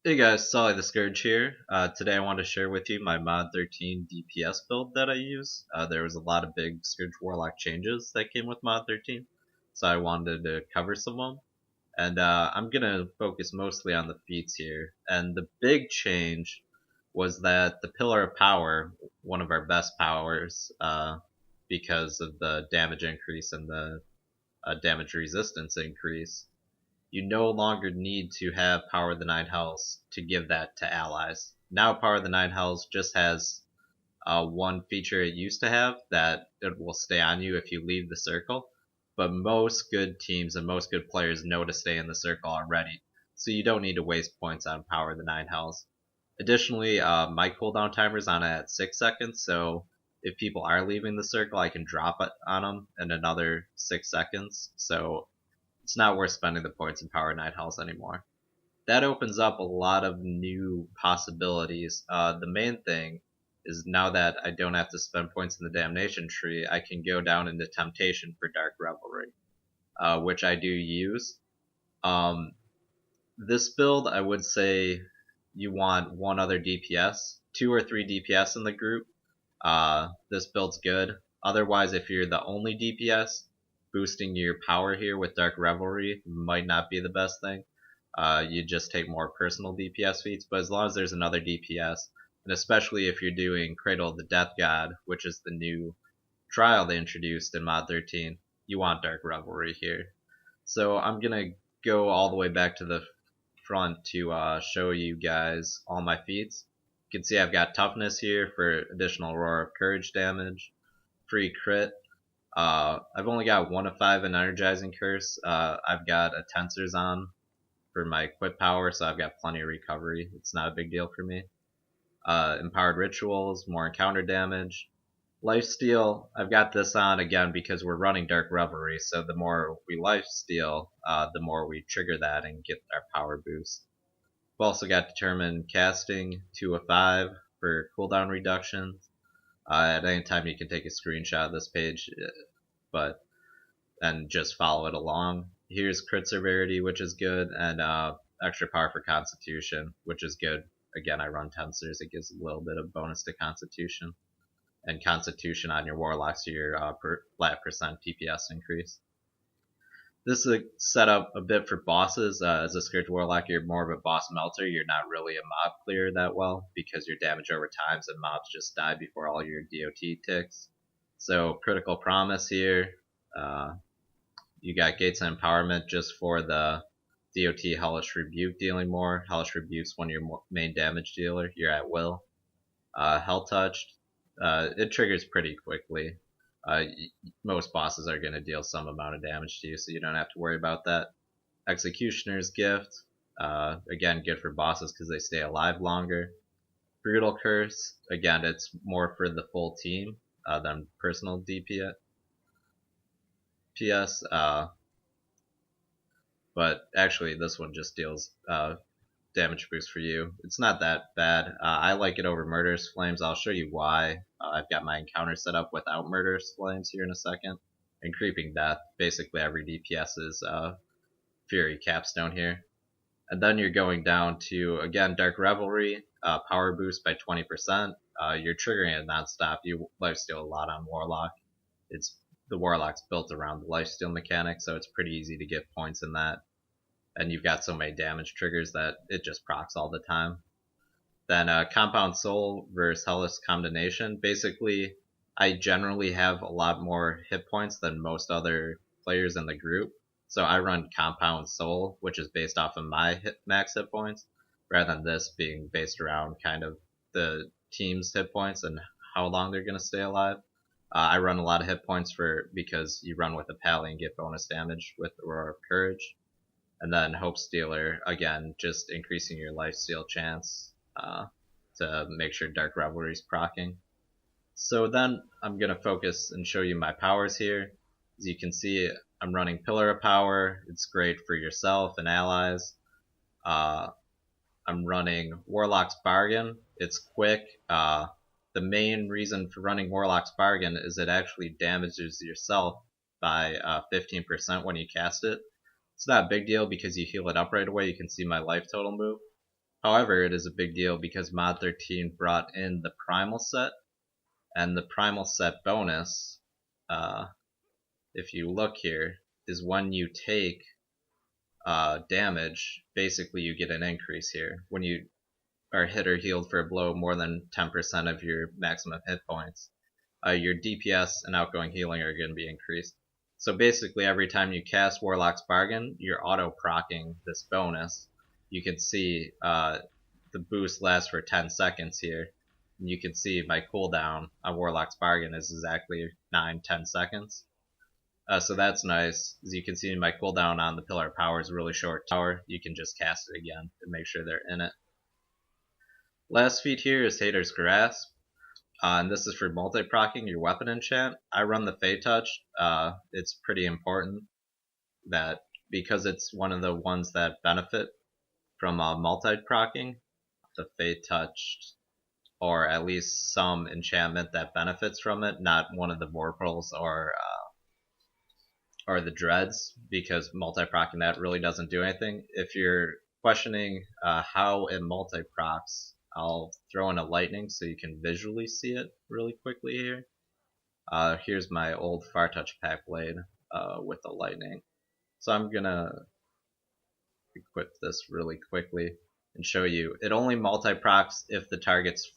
Hey guys, Solly the Scourge here. Today I want to share with you my Mod 13 DPS build that I use. There was a lot of big Scourge Warlock changes that came with Mod 13, so I wanted to cover some of them. And I'm going to focus mostly on the feats here. And the big change was that the Pillar of Power, one of our best powers, because of the damage increase and the damage resistance increase, you no longer need to have Power of the Nine Hells to give that to allies. Now Power of the Nine Hells just has one feature it used to have, that it will stay on you if you leave the circle, but most good teams and most good players know to stay in the circle already, so you don't need to waste points on Power of the Nine Hells. Additionally, my cooldown timer is on at 6 seconds, so if people are leaving the circle, I can drop it on them in another 6 seconds, so it's not worth spending the points in Power 9 Hells anymore. That opens up a lot of new possibilities. The main thing is now that I don't have to spend points in the Damnation tree, I can go down into Temptation for Dark Revelry, which I do use. This build, I would say you want one other DPS, 2 or 3 DPS in the group. This build's good. Otherwise, if you're the only DPS, boosting your power here with Dark Revelry might not be the best thing. You just take more personal DPS feats, but as long as there's another DPS, and especially if you're doing Cradle of the Death God, which is the new trial they introduced in Mod 13, you want Dark Revelry here. So I'm gonna go all the way back to the front to show you guys all my feats. You can see I've got Toughness here for additional Roar of Courage damage, free crit. I've only got 1 of 5 in Energizing Curse. I've got a Tensors on for my equip power, so I've got plenty of recovery. It's not a big deal for me. Empowered Rituals, more encounter damage. Lifesteal, I've got this on again because we're running Dark Revelry, so the more we lifesteal, the more we trigger that and get our power boost. We've also got Determined Casting, 2 of 5 for cooldown reduction. At any time you can take a screenshot of this page, and just follow it along. Here's crit severity, which is good, and extra power for constitution, which is good. Again, I run tensors, it gives a little bit of bonus to constitution, and constitution on your warlocks, your flat percent DPS increase. This is set up a bit for bosses. As a Scourge Warlock, you're more of a boss melter. You're not really a mob clear that well because your damage over times and mobs just die before all your DOT ticks. So Critical Promise here. You got Gates of Empowerment just for the DOT Hellish Rebuke, dealing more. Hellish Rebuke's one of your main damage dealer. You're at will. Hell Touched. It triggers pretty quickly. Most bosses are going to deal some amount of damage to you, so you don't have to worry about that. Executioner's Gift, again, good for bosses because they stay alive longer. Brutal Curse, again, it's more for the full team than personal DPS. But actually, this one just deals damage boost for you. It's not that bad. I like it over Murderous Flames. I'll show you why. I've got my encounter set up without Murderous Flames here in a second. And Creeping Death. Basically every DPS is Fury Capstone here. And then you're going down to, again, Dark Revelry. Power boost by 20%. You're triggering it non-stop. You lifesteal a lot on Warlock. The Warlock's built around the lifesteal mechanic, so it's pretty easy to get points in that. And you've got so many damage triggers that it just procs all the time. Then Compound Soul versus Hellish Condemnation. Basically, I generally have a lot more hit points than most other players in the group. So I run Compound Soul, which is based off of my max hit points, rather than this being based around kind of the team's hit points and how long they're going to stay alive. I run a lot of hit points because you run with a Pally and get bonus damage with the Roar of Courage. And then Hope Stealer, again, just increasing your lifesteal chance to make sure Dark Revelry's proccing. So then I'm going to focus and show you my powers here. As you can see, I'm running Pillar of Power. It's great for yourself and allies. I'm running Warlock's Bargain. It's quick. The main reason for running Warlock's Bargain is it actually damages yourself by 15% when you cast it. It's not a big deal because you heal it up right away. You can see my life total move. However, it is a big deal because Mod 13 brought in the Primal Set, and the Primal Set bonus, if you look here, is when you take damage, basically you get an increase here. When you are hit or healed for a blow more than 10% of your maximum hit points, your DPS and outgoing healing are going to be increased. So basically every time you cast Warlock's Bargain, you're auto-proccing this bonus. You can see the boost lasts for 10 seconds here. And you can see my cooldown on Warlock's Bargain is exactly 9-10 seconds. So that's nice. As you can see, my cooldown on the Pillar of Power is really short. You can just cast it again and make sure they're in it. Last feat here is Hater's Grasp. And this is for multi-proccing your weapon enchant. I run the Feytouched. It's pretty important that because it's one of the ones that benefit from multi-proccing, the Feytouched, or at least some enchantment that benefits from it, not one of the Vorpals or the Dreads, because multi-proccing that really doesn't do anything. If you're questioning how it multi-procs, I'll throw in a lightning so you can visually see it really quickly here. Here's my old Feytouched pack blade with the lightning. So I'm gonna equip this really quickly and show you. It only multi-procs if the target's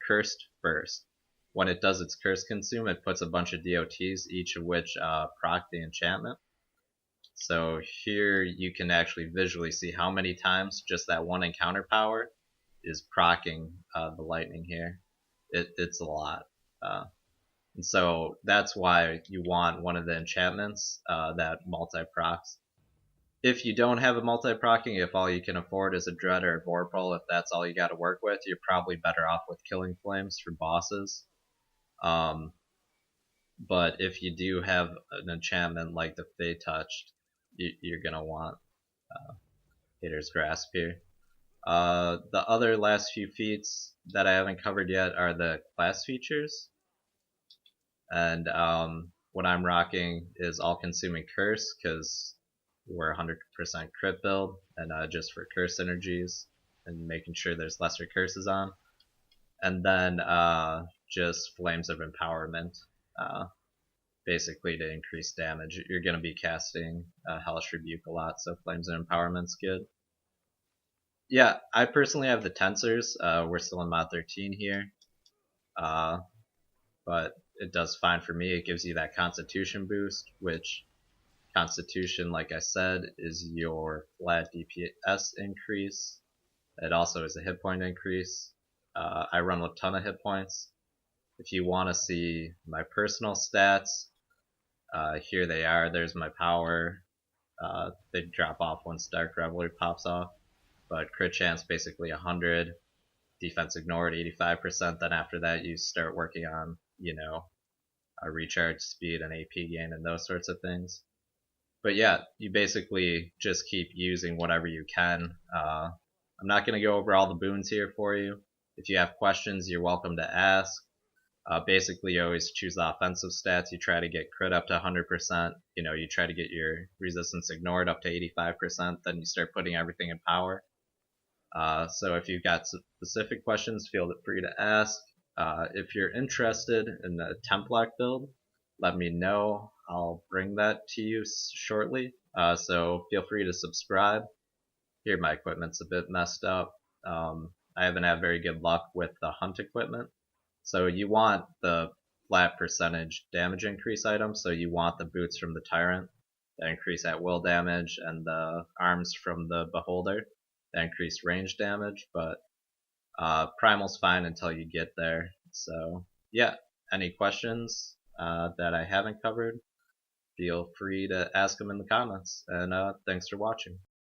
cursed first. When it does its curse consume, it puts a bunch of DOTs, each of which proc the enchantment. So here you can actually visually see how many times just that one encounter power is proccing the lightning here. It's a lot. And so that's why you want one of the enchantments that multi-procs. If you don't have a multi-proccing, if all you can afford is a Dread or a Vorpal, if that's all you got to work with, you're probably better off with Killing Flames for bosses. But if you do have an enchantment like the Feytouched, you're going to want Hater's Grasp here. The other last few feats that I haven't covered yet are the class features. And what I'm rocking is All-Consuming Curse, because we're 100% crit build, and just for curse synergies and making sure there's lesser curses on. And then just Flames of Empowerment, basically to increase damage. You're going to be casting Hellish Rebuke a lot, so Flames of Empowerment's good. Yeah, I personally have the Tensors. We're still in Mod 13 here. But it does fine for me. It gives you that Constitution boost, which Constitution, like I said, is your flat DPS increase. It also is a hit point increase. I run with a ton of hit points. If you want to see my personal stats, here they are. There's my power. They drop off once Dark Revelry pops off. But crit chance basically 100. Defense ignored 85%. Then after that you start working on, a recharge speed and AP gain and those sorts of things. But yeah, you basically just keep using whatever you can. I'm not going to go over all the boons here for you. If you have questions, you're welcome to ask. Basically, you always choose the offensive stats. You try to get crit up to 100%. You try to get your resistance ignored up to 85%. Then you start putting everything in power. So if you've got specific questions, feel free to ask. If you're interested in the Templac build, let me know. I'll bring that to you shortly. So feel free to subscribe. Here my equipment's a bit messed up. I haven't had very good luck with the hunt equipment. So you want the flat percentage damage increase item. So you want the boots from the Tyrant that increase at will damage, and the arms from the Beholder that increase range damage. But Primal's fine until you get there. So yeah, any questions that I haven't covered, feel free to ask them in the comments. And thanks for watching.